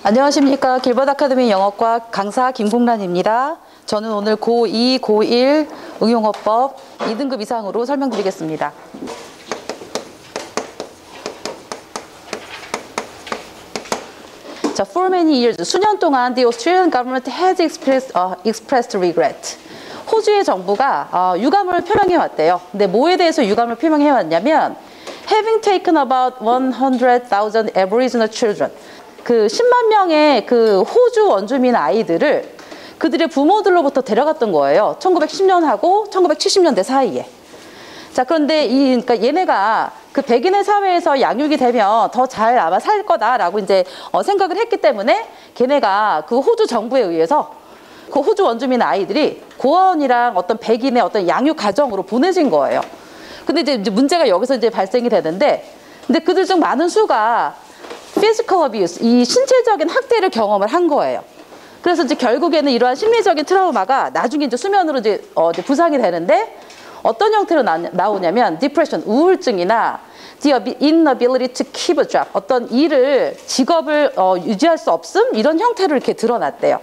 안녕하십니까. 길버드 아카데미 영어과 강사 김국란입니다. 저는 오늘 고2, 고1 응용어법 2등급 이상으로 설명드리겠습니다. 자, for many years, 수년 동안 the Australian government has expressed regret. 호주의 정부가 유감을 표명해 왔대요. 근데 뭐에 대해서 유감을 표명해 왔냐면 having taken about 100,000 Aboriginal children. 그 10만 명의 그 호주 원주민 아이들을 그들의 부모들로부터 데려갔던 거예요. 1910년하고 1970년대 사이에. 자, 그런데 그러니까 얘네가 그 백인의 사회에서 양육이 되면 더 잘 아마 살 거다라고 이제 생각을 했기 때문에 걔네가 그 호주 정부에 의해서 그 호주 원주민 아이들이 고아원이랑 어떤 백인의 어떤 양육 가정으로 보내진 거예요. 근데 이제 문제가 여기서 이제 발생이 되는데, 근데 그들 중 많은 수가 physical abuse, 이 신체적인 학대를 경험을 한 거예요. 그래서 이제 결국에는 이러한 심리적인 트라우마가 나중에 이제 수면으로 이제 부상이 되는데 어떤 형태로 나오냐면 depression, 우울증이나 the inability to keep a job, 어떤 일을, 직업을 유지할 수 없음, 이런 형태로 이렇게 드러났대요.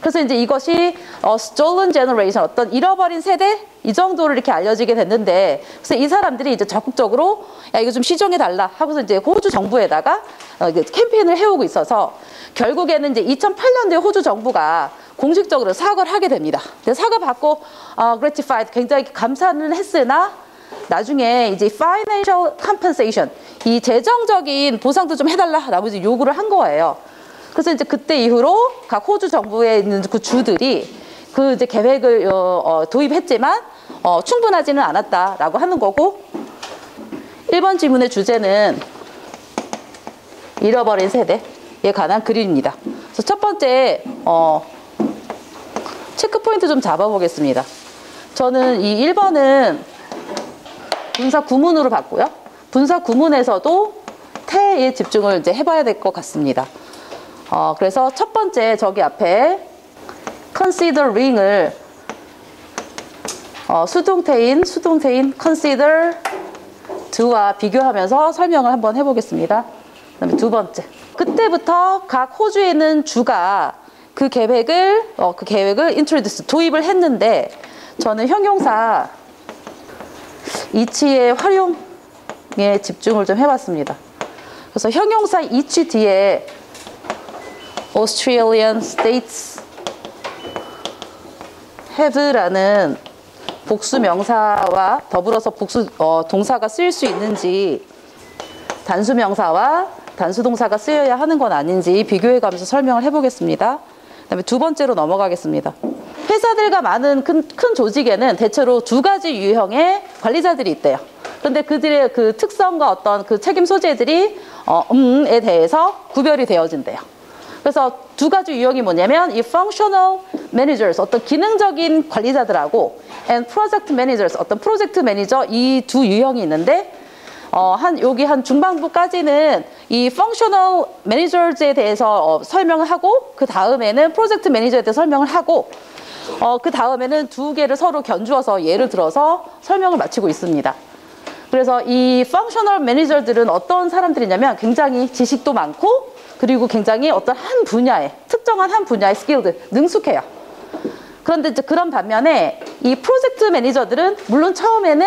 그래서 이제 이것이 stolen generation, 어떤 잃어버린 세대, 이 정도로 이렇게 알려지게 됐는데, 그래서 이 사람들이 이제 적극적으로 야, 이거 좀 시정해 달라 하고서 이제 호주 정부에다가 캠페인을 해오고 있어서 결국에는 이제 2008년도에 호주 정부가 공식적으로 사과를 하게 됩니다. 사과 받고 gratified, 굉장히 감사는 했으나 나중에 이제 financial compensation, 이 재정적인 보상도 좀 해달라라고 이제 요구를 한 거예요. 그래서 이제 그때 이후로 각 호주 정부에 있는 그 주들이 그 이제 계획을 도입했지만 충분하지는 않았다라고 하는 거고, 1번 질문의 주제는 잃어버린 세대에 관한 글입니다. 그래서 첫 번째 체크 포인트 좀 잡아보겠습니다. 저는 이 1번은 분사 구문으로 봤고요. 분사 구문에서도 태에 집중을 이제 해봐야 될 것 같습니다. 그래서 첫 번째 저기 앞에 considering을 수동태인 consider to와 비교하면서 설명을 한번 해보겠습니다. 그다음에 두 번째, 그때부터 각 호주에 있는 주가 그 계획을 introduce, 도입을 했는데 저는 형용사 each의 활용에 집중을 좀 해봤습니다. 그래서 형용사 each 뒤에 Australian states have라는 복수 명사와 더불어서 복수 동사가 쓰일 수 있는지, 단수 명사와 단수 동사가 쓰여야 하는 건 아닌지 비교해가면서 설명을 해보겠습니다. 그다음에 두 번째로 넘어가겠습니다. 회사들과 많은 큰 조직에는 대체로 두 가지 유형의 관리자들이 있대요. 그런데 그들의 그 특성과 어떤 그 책임 소재들이 에 대해서 구별이 되어진대요. 그래서 두 가지 유형이 뭐냐면 이 functional managers, 어떤 기능적인 관리자들하고 and project managers, 어떤 프로젝트 매니저, 이 두 유형이 있는데 여기 한 중반부까지는 이 functional managers에 대해서 설명을 하고, 그 다음에는 프로젝트 매니저에 대해서 설명을 하고, 그 다음에는 두 개를 서로 견주어서 예를 들어서 설명을 마치고 있습니다. 그래서 이 functional manager들은 어떤 사람들이냐면 굉장히 지식도 많고, 그리고 굉장히 어떤 한 분야에, 특정한 한 분야의 스킬들, 능숙해요. 그런데 이제 그런 반면에 이 프로젝트 매니저들은 물론 처음에는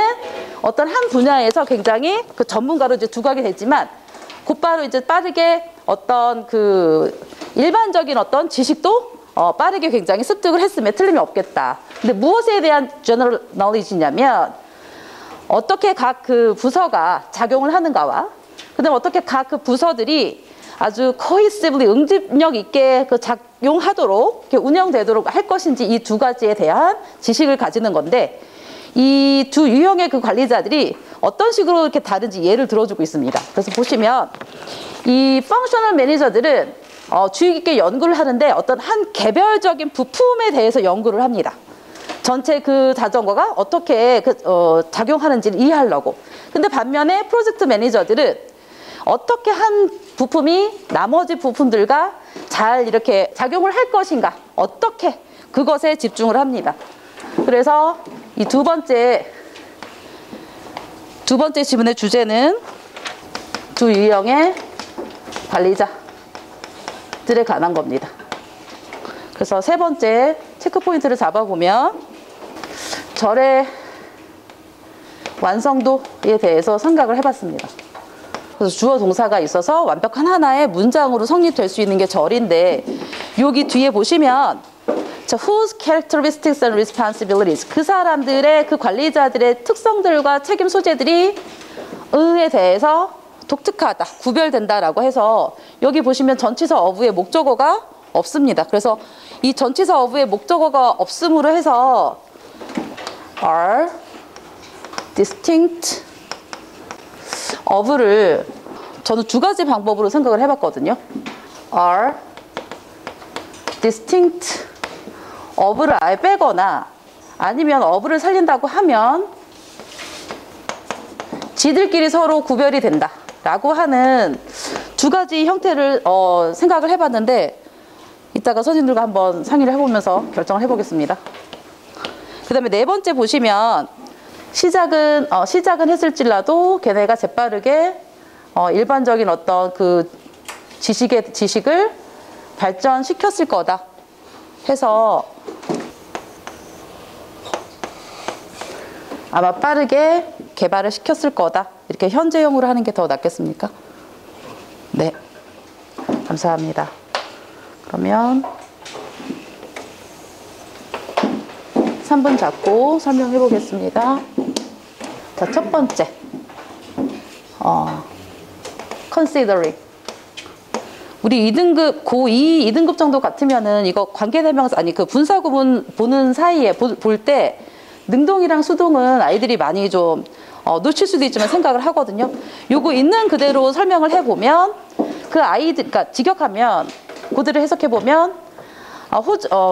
어떤 한 분야에서 굉장히 그 전문가로 이제 두각이 됐지만 곧바로 이제 빠르게 어떤 그 일반적인 어떤 지식도 빠르게 굉장히 습득을 했음에 틀림이 없겠다. 근데 무엇에 대한 general knowledge냐면 어떻게 각 그 부서가 작용을 하는가와, 그다음에 어떻게 각 그 부서들이 아주 cohesively, 응집력 있게 그 작용하도록, 이렇게 운영되도록 할 것인지, 이 두 가지에 대한 지식을 가지는 건데, 이 두 유형의 그 관리자들이 어떤 식으로 이렇게 다른지 예를 들어주고 있습니다. 그래서 보시면 이 functional manager들은 주의 깊게 연구를 하는데 어떤 한 개별적인 부품에 대해서 연구를 합니다. 전체 그 자전거가 어떻게 작용하는지를 이해하려고. 근데 반면에 프로젝트 매니저들은 어떻게 한 부품이 나머지 부품들과 잘 이렇게 작용을 할 것인가, 어떻게, 그것에 집중을 합니다. 그래서 이 두 번째 지문의 주제는 두 유형의 관리자 들에 관한 겁니다. 그래서 세 번째 체크 포인트를 잡아보면 절의 완성도에 대해서 생각을 해봤습니다. 그래서 주어 동사가 있어서 완벽한 하나의 문장으로 성립될 수 있는 게 절인데, 여기 뒤에 보시면 whose characteristics and responsibilities, 그 사람들의, 그 관리자들의 특성들과 책임 소재들이 에 대해서 독특하다, 구별된다라고 해서 여기 보시면 전치사 of의 목적어가 없습니다. 그래서 이 전치사 of의 목적어가 없음으로 해서 are distinct of를 저는 두 가지 방법으로 생각을 해봤거든요. are distinct of를 아예 빼거나, 아니면 of를 살린다고 하면 지들끼리 서로 구별이 된다 라고 하는 두 가지 형태를 생각을 해봤는데, 이따가 선생님들과 한번 상의를 해보면서 결정을 해보겠습니다. 그 다음에 네 번째 보시면 시작은 했을지라도 걔네가 재빠르게 일반적인 어떤 그 지식을 발전시켰을 거다 해서 아마 빠르게 개발을 시켰을 거다, 이렇게 현재형으로 하는 게 더 낫겠습니까? 네, 감사합니다. 그러면 3분 잡고 설명해 보겠습니다. 자, 첫 번째 considering. 우리 2등급, 고2 2등급 정도 같으면은 이거 관계대명사, 아니 그 분사구문 보는 사이에 볼 때 능동이랑 수동은 아이들이 많이 좀 놓칠 수도 있지만 생각을 하거든요. 요거 있는 그대로 설명을 해보면 그 아이들, 그러니까 직역하면, 그대로 해석해보면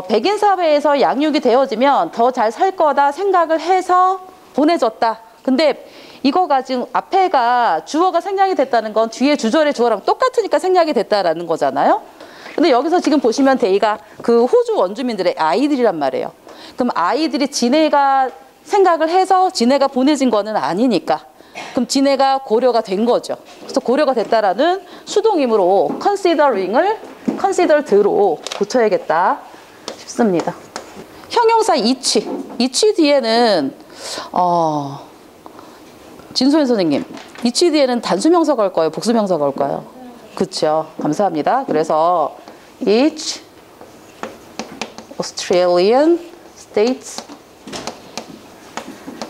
백인 사회에서 양육이 되어지면 더 잘 살 거다 생각을 해서 보내줬다. 근데 이거가 지금 앞에가 주어가 생략이 됐다는 건 뒤에 주절의 주어랑 똑같으니까 생략이 됐다라는 거잖아요. 근데 여기서 지금 보시면 데이가 그 호주 원주민들의 아이들이란 말이에요. 그럼 아이들이 지네가 생각을 해서 지네가 보내진 거는 아니니까, 그럼 지네가 고려가 된 거죠. 그래서 고려가 됐다라는 수동이므로 considering을 considered로 고쳐야겠다 싶습니다. 형용사 each 뒤에는 진소연 선생님, each 뒤에는 단수명사가 올까요, 복수명사가 올까요? 그렇죠. 감사합니다. 그래서 each Australian states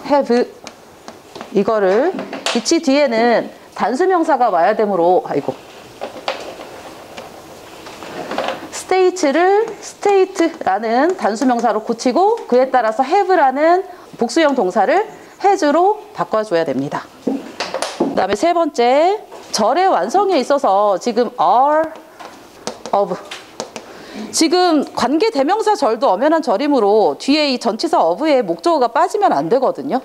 have, 이거를 each 뒤에는 단수명사가 와야 되므로, state를 state라는 단수명사로 고치고 그에 따라서 have라는 복수형 동사를 has로 바꿔줘야 됩니다. 그 다음에 세 번째, 절의 완성에 있어서 지금 are of, 지금 관계 대명사 절도 엄연한 절이므로 뒤에 이 전치사 of의 목적어가 빠지면 안 되거든요.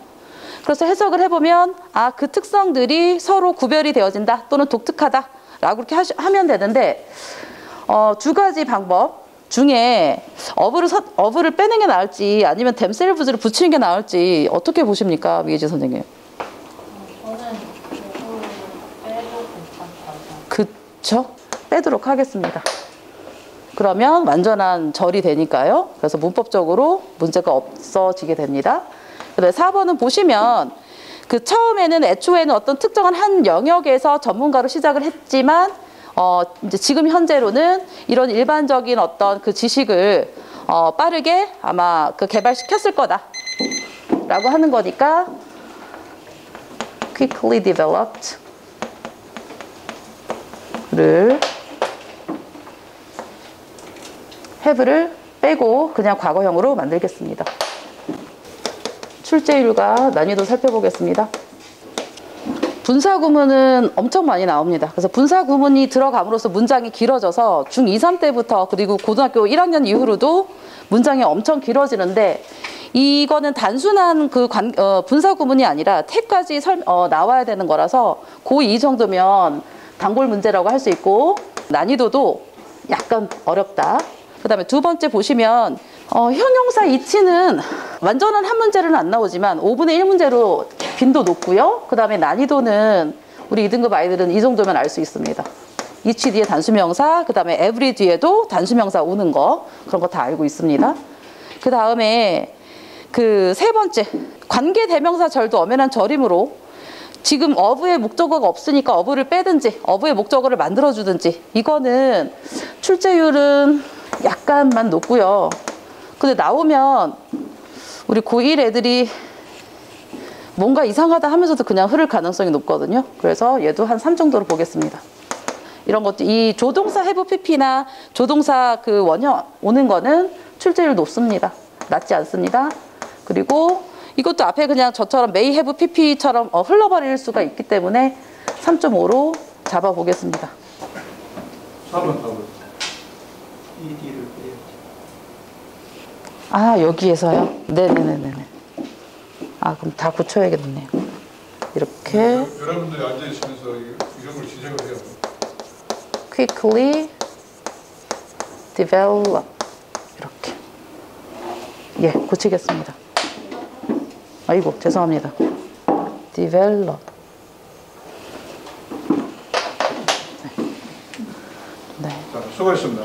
그래서 해석을 해보면 그 특성들이 서로 구별이 되어진다 또는 독특하다 라고 그렇게 하면 되는데, 두 가지 방법 중에 of를 빼는 게 나을지 아니면 themselves를 붙이는 게 나을지 어떻게 보십니까, 미혜지 선생님? 저는 of를 빼도 괜찮다고. 그쵸? 빼도록 하겠습니다. 그러면 완전한 절이 되니까요. 그래서 문법적으로 문제가 없어지게 됩니다. 그다음에 4번은 보시면 그 처음에는 애초에는 어떤 특정한 한 영역에서 전문가로 시작을 했지만 이제 지금 현재로는 이런 일반적인 어떤 그 지식을 빠르게 아마 그 개발시켰을 거다 라고 하는 거니까 quickly developed 를 have를 빼고 그냥 과거형으로 만들겠습니다. 출제율과 난이도 살펴보겠습니다. 분사구문은 엄청 많이 나옵니다. 그래서 분사구문이 들어감으로써 문장이 길어져서 중2, 3때부터 그리고 고등학교 1학년 이후로도 문장이 엄청 길어지는데, 이거는 단순한 그 분사구문이 아니라 태까지 나와야 되는 거라서 고2 정도면 단골 문제라고 할 수 있고 난이도도 약간 어렵다. 그 다음에 두 번째 보시면 형용사 이치는 완전한 한 문제로는 안 나오지만 5분의 1 문제로 빈도 높고요. 그 다음에 난이도는 우리 2등급 아이들은 이 정도면 알 수 있습니다. each 뒤에 단수명사, 그 다음에 every 뒤에도 단수명사 오는 거, 그런 거 다 알고 있습니다. 그 다음에 그 세 번째, 관계대명사절도 엄연한 절이므로 지금 어부의 목적어가 없으니까 어부를 빼든지 어부의 목적어를 만들어주든지, 이거는 출제율은 약간만 높고요. 근데 나오면 우리 고1 애들이 뭔가 이상하다 하면서도 그냥 흐를 가능성이 높거든요. 그래서 얘도 한 3 정도로 보겠습니다. 이런 것도, 이 조동사 have pp나 조동사 그 원형 오는 거는 출제율 높습니다. 낮지 않습니다. 그리고 이것도 앞에 그냥 저처럼 may have pp처럼 흘러버릴 수가 있기 때문에 3.5로 잡아보겠습니다. 4번 답은 ED를 빼야지. 아, 여기에서요? 네네네네. 아, 그럼 다 고쳐야겠네요. 이렇게 여러분들이 앉아있으면서 이런 걸 지적을 해요. quickly develop, 이렇게. 예, 고치겠습니다. 아이고, 죄송합니다. develop. 자, 수고했습니다.